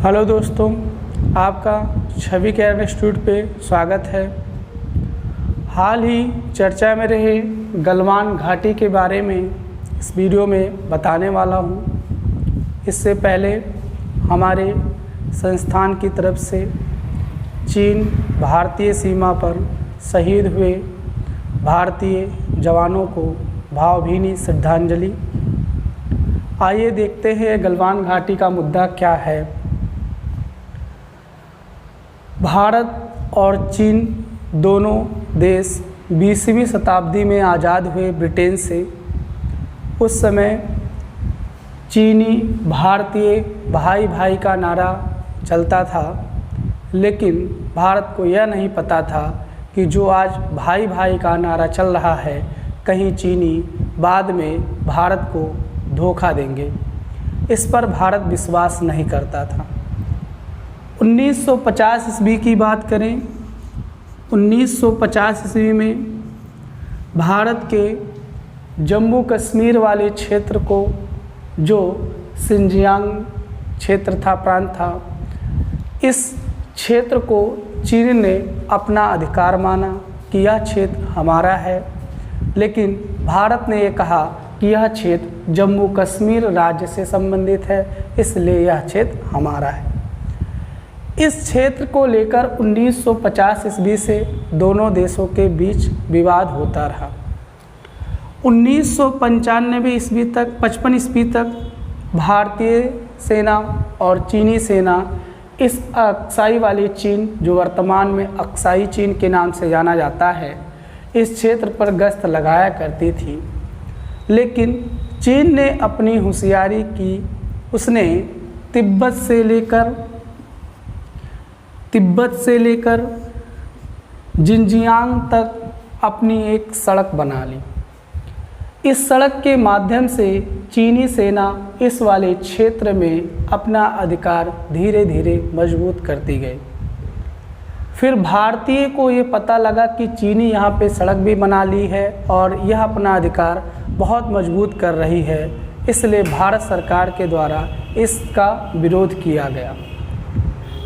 Hello दोस्तों, आपका छवि care institute पे स्वागत है। हाल ही चर्चा में रहे गलवान घाटी के बारे में इस वीडियो में बताने वाला हूँ। इससे पहले हमारे संस्थान की तरफ से चीन भारतीय सीमा पर शहीद हुए भारतीय जवानों को भावभीनी श्रद्धांजलि। आइए देखते हैं गलवान घाटी का मुद्दा क्या है। भारत और चीन दोनों देश 20वीं शताब्दी में आज़ाद हुए ब्रिटेन से। उस समय चीनी भारतीय भाई भाई का नारा चलता था, लेकिन भारत को यह नहीं पता था कि जो आज भाई भाई का नारा चल रहा है, कहीं चीनी बाद में भारत को धोखा देंगे। इस पर भारत विश्वास नहीं करता था। 1950 ईस्वी की बात करें, 1950 ईस्वी में भारत के जम्मू कश्मीर वाले क्षेत्र को, जो सिंजियांग क्षेत्र था, प्रांत था, इस क्षेत्र को चीन ने अपना अधिकार माना कि यह क्षेत्र हमारा है। लेकिन भारत ने यह कहा कि यह क्षेत्र जम्मू कश्मीर राज्य से संबंधित है, इसलिए यह क्षेत्र हमारा है। इस क्षेत्र को लेकर 1950 ईस्वी से दोनों देशों के बीच विवाद होता रहा। 1995 ईस्वी तक, 55 ईस्वी तक भारतीय सेना और चीनी सेना इस अक्साई वाली चीन, जो वर्तमान में अक्साई चीन के नाम से जाना जाता है, इस क्षेत्र पर गश्त लगाया करती थी। लेकिन चीन ने अपनी होशियारी की। उसने तिब्बत से लेकर जिनजियांग तक अपनी एक सड़क बना ली। इस सड़क के माध्यम से चीनी सेना इस वाले क्षेत्र में अपना अधिकार धीरे धीरे मजबूत करती गई। फिर भारतीय को ये पता लगा कि चीनी यहाँ पे सड़क भी बना ली है और यह अपना अधिकार बहुत मजबूत कर रही है, इसलिए भारत सरकार के द्वारा इसका विरोध किया गया।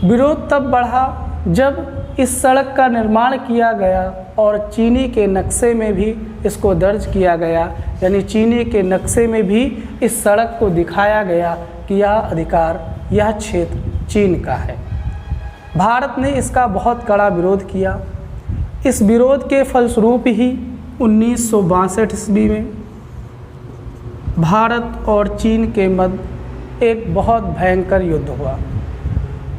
विरोध तब बढ़ा जब इस सड़क का निर्माण किया गया और चीनी के नक्शे में भी इसको दर्ज किया गया, यानी चीनी के नक्शे में भी इस सड़क को दिखाया गया कि यह अधिकार, यह क्षेत्र चीन का है। भारत ने इसका बहुत कड़ा विरोध किया। इस विरोध के फलस्वरूप ही 1962 ईस्वी में भारत और चीन के मध्य एक बहुत भयंकर युद्ध हुआ।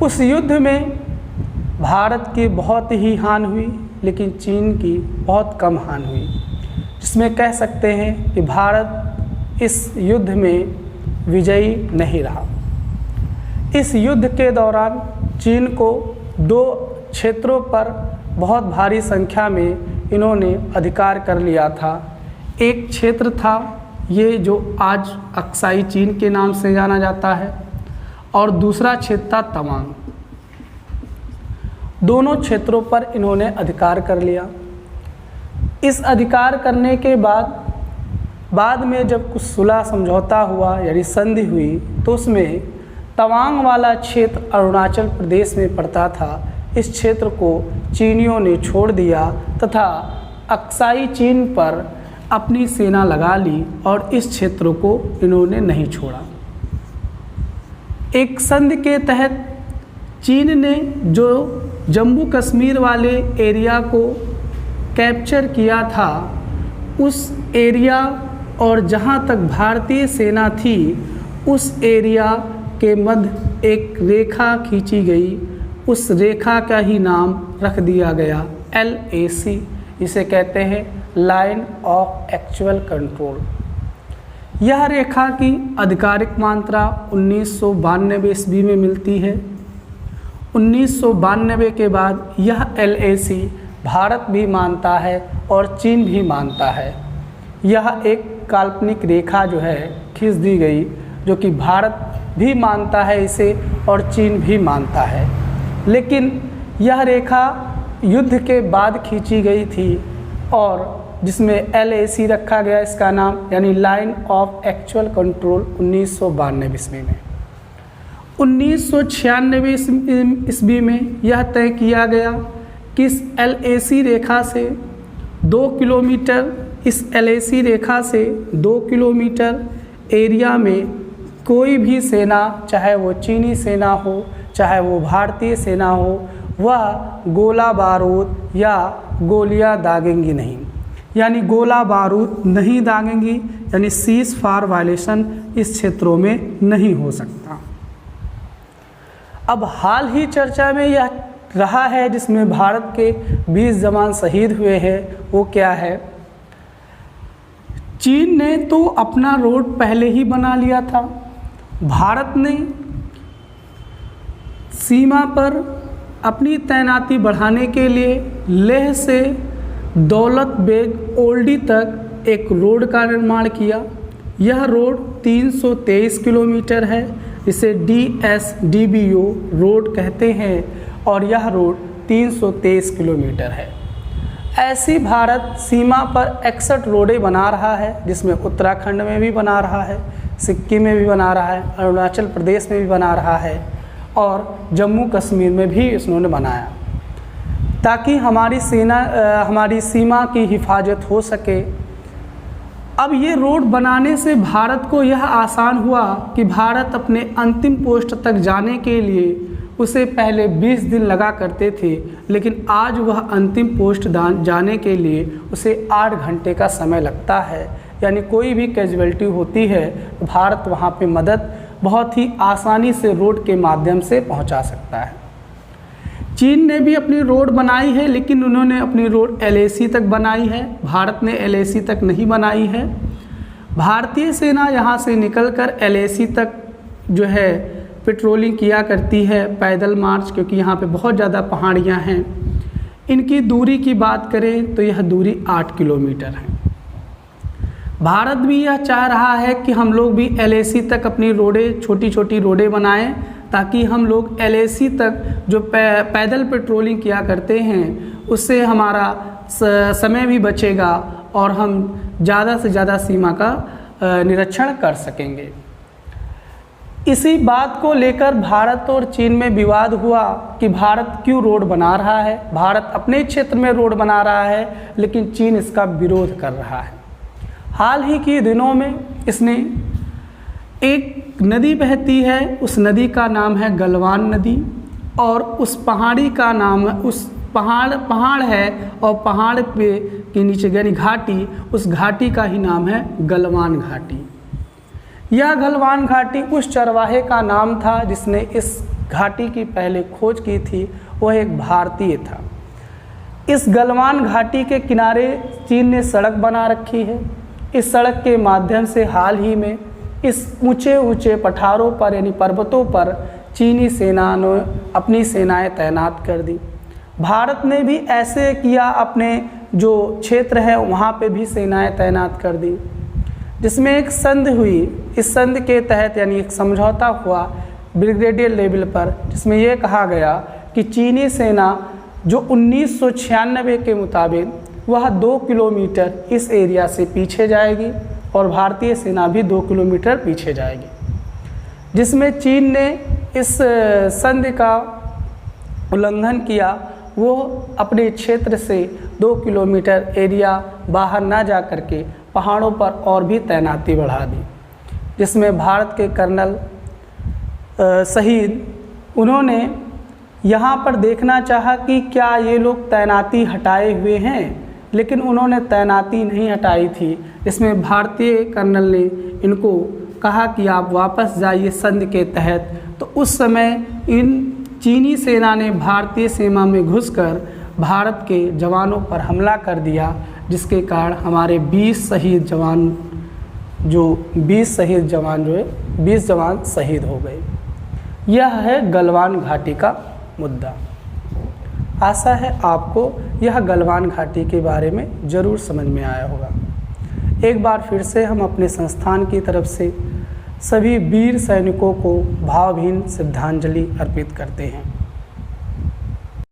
उस युद्ध में भारत की बहुत ही हानि हुई, लेकिन चीन की बहुत कम हानि हुई, जिसमें कह सकते हैं कि भारत इस युद्ध में विजयी नहीं रहा। इस युद्ध के दौरान चीन को दो क्षेत्रों पर बहुत भारी संख्या में इन्होंने अधिकार कर लिया था। एक क्षेत्र था ये जो आज अक्साई चीन के नाम से जाना जाता है, और दूसरा क्षेत्र था तवांग। दोनों क्षेत्रों पर इन्होंने अधिकार कर लिया। इस अधिकार करने के बाद में जब कुछ सुलह समझौता हुआ, यानी संधि हुई, तो उसमें तवांग वाला क्षेत्र अरुणाचल प्रदेश में पड़ता था। इस क्षेत्र को चीनियों ने छोड़ दिया तथा अक्साई चीन पर अपनी सेना लगा ली और इस क्षेत्र को इन्होंने नहीं छोड़ा। एक संधि के तहत चीन ने जो जम्मू कश्मीर वाले एरिया को कैप्चर किया था, उस एरिया और जहां तक भारतीय सेना थी, उस एरिया के मध्य एक रेखा खींची गई। उस रेखा का ही नाम रख दिया गया LAC। इसे कहते हैं लाइन ऑफ एक्चुअल कंट्रोल। यह रेखा की आधिकारिक मात्रा 1992 ईस्वी में मिलती है। 1992 के बाद यह LAC भारत भी मानता है और चीन भी मानता है। यह एक काल्पनिक रेखा जो है खींच दी गई, जो कि भारत भी मानता है इसे और चीन भी मानता है। लेकिन यह रेखा युद्ध के बाद खींची गई थी और जिसमें LAC रखा गया इसका नाम, यानी लाइन ऑफ एक्चुअल कंट्रोल 1992 ईस्वी में। 1996 ईस्वी में यह तय किया गया कि इस LAC रेखा से 2 किलोमीटर, इस LAC रेखा से 2 किलोमीटर एरिया में कोई भी सेना, चाहे वो चीनी सेना हो चाहे वो भारतीय सेना हो, वह गोला बारूद या गोलियां दागेंगी नहीं, यानी गोला बारूद नहीं दागेंगी, यानी सीज फायर वायलेशन इस क्षेत्रों में नहीं हो सकता। अब हाल ही चर्चा में यह रहा है जिसमें भारत के 20 जवान शहीद हुए हैं, वो क्या है? चीन ने तो अपना रोड पहले ही बना लिया था। भारत ने सीमा पर अपनी तैनाती बढ़ाने के लिए लेह से दौलत बेग ओल्डी तक एक रोड का निर्माण किया। यह रोड 323 किलोमीटर है, इसे DSDBO रोड कहते हैं, और यह रोड 323 किलोमीटर है। ऐसी भारत सीमा पर 61 रोडें बना रहा है, जिसमें उत्तराखंड में भी बना रहा है, सिक्किम में भी बना रहा है, अरुणाचल प्रदेश में भी बना रहा है, और जम्मू कश्मीर में भी इसने बनाया, ताकि हमारी सीमा की हिफाजत हो सके। अब ये रोड बनाने से भारत को यह आसान हुआ कि भारत अपने अंतिम पोस्ट तक जाने के लिए उसे पहले 20 दिन लगा करते थे, लेकिन आज वह अंतिम पोस्ट जाने के लिए उसे 8 घंटे का समय लगता है। यानी कोई भी कैजुअल्टी होती है तो भारत वहाँ पे मदद बहुत ही आसानी से रोड के माध्यम से पहुँचा सकता है। चीन ने भी अपनी रोड बनाई है, लेकिन उन्होंने अपनी रोड LAC तक बनाई है, भारत ने LAC तक नहीं बनाई है। भारतीय सेना यहाँ से निकलकर LAC तक जो है पेट्रोलिंग किया करती है, पैदल मार्च, क्योंकि यहाँ पे बहुत ज़्यादा पहाड़ियाँ हैं। इनकी दूरी की बात करें तो यह दूरी 8 किलोमीटर है। भारत भी यह चाह रहा है कि हम लोग भी LAC तक अपनी रोडें, छोटी छोटी रोडें बनाएं, ताकि हम लोग LAC तक जो पैदल पेट्रोलिंग किया करते हैं उससे हमारा समय भी बचेगा और हम ज़्यादा से ज़्यादा सीमा का निरीक्षण कर सकेंगे। इसी बात को लेकर भारत और चीन में विवाद हुआ कि भारत क्यों रोड बना रहा है। भारत अपने क्षेत्र में रोड बना रहा है, लेकिन चीन इसका विरोध कर रहा है। हाल ही के दिनों में इसने एक नदी बहती है, उस नदी का नाम है गलवान नदी, और उस पहाड़ी का नाम, उस पहाड़ है, और पहाड़ पे के नीचे यानी घाटी, उस घाटी का ही नाम है गलवान घाटी। यह गलवान घाटी उस चरवाहे का नाम था जिसने इस घाटी की पहले खोज की थी, वह एक भारतीय था। इस गलवान घाटी के किनारे चीन ने सड़क बना रखी है। इस सड़क के माध्यम से हाल ही में इस ऊंचे ऊंचे पठारों पर यानी पर्वतों पर चीनी सेना ने अपनी सेनाएं तैनात कर दी। भारत ने भी ऐसे किया, अपने जो क्षेत्र है वहाँ पे भी सेनाएं तैनात कर दी, जिसमें एक संधि हुई। इस संधि के तहत यानी एक समझौता हुआ ब्रिगेडियर लेवल पर, जिसमें यह कहा गया कि चीनी सेना जो 1996 के मुताबिक वह 2 किलोमीटर इस एरिया से पीछे जाएगी और भारतीय सेना भी 2 किलोमीटर पीछे जाएगी, जिसमें चीन ने इस संधि का उल्लंघन किया। वो अपने क्षेत्र से 2 किलोमीटर एरिया बाहर ना जा कर के पहाड़ों पर और भी तैनाती बढ़ा दी, जिसमें भारत के कर्नल शहीद, उन्होंने यहाँ पर देखना चाहा कि क्या ये लोग तैनाती हटाए हुए हैं, लेकिन उन्होंने तैनाती नहीं हटाई थी। इसमें भारतीय कर्नल ने इनको कहा कि आप वापस जाइए संधि के तहत। तो उस समय इन चीनी सेना ने भारतीय सीमा में घुसकर भारत के जवानों पर हमला कर दिया, जिसके कारण हमारे 20 जवान शहीद हो गए। यह है गलवान घाटी का मुद्दा। आशा है आपको यह गलवान घाटी के बारे में ज़रूर समझ में आया होगा। एक बार फिर से हम अपने संस्थान की तरफ से सभी वीर सैनिकों को भावभीनी श्रद्धांजलि अर्पित करते हैं।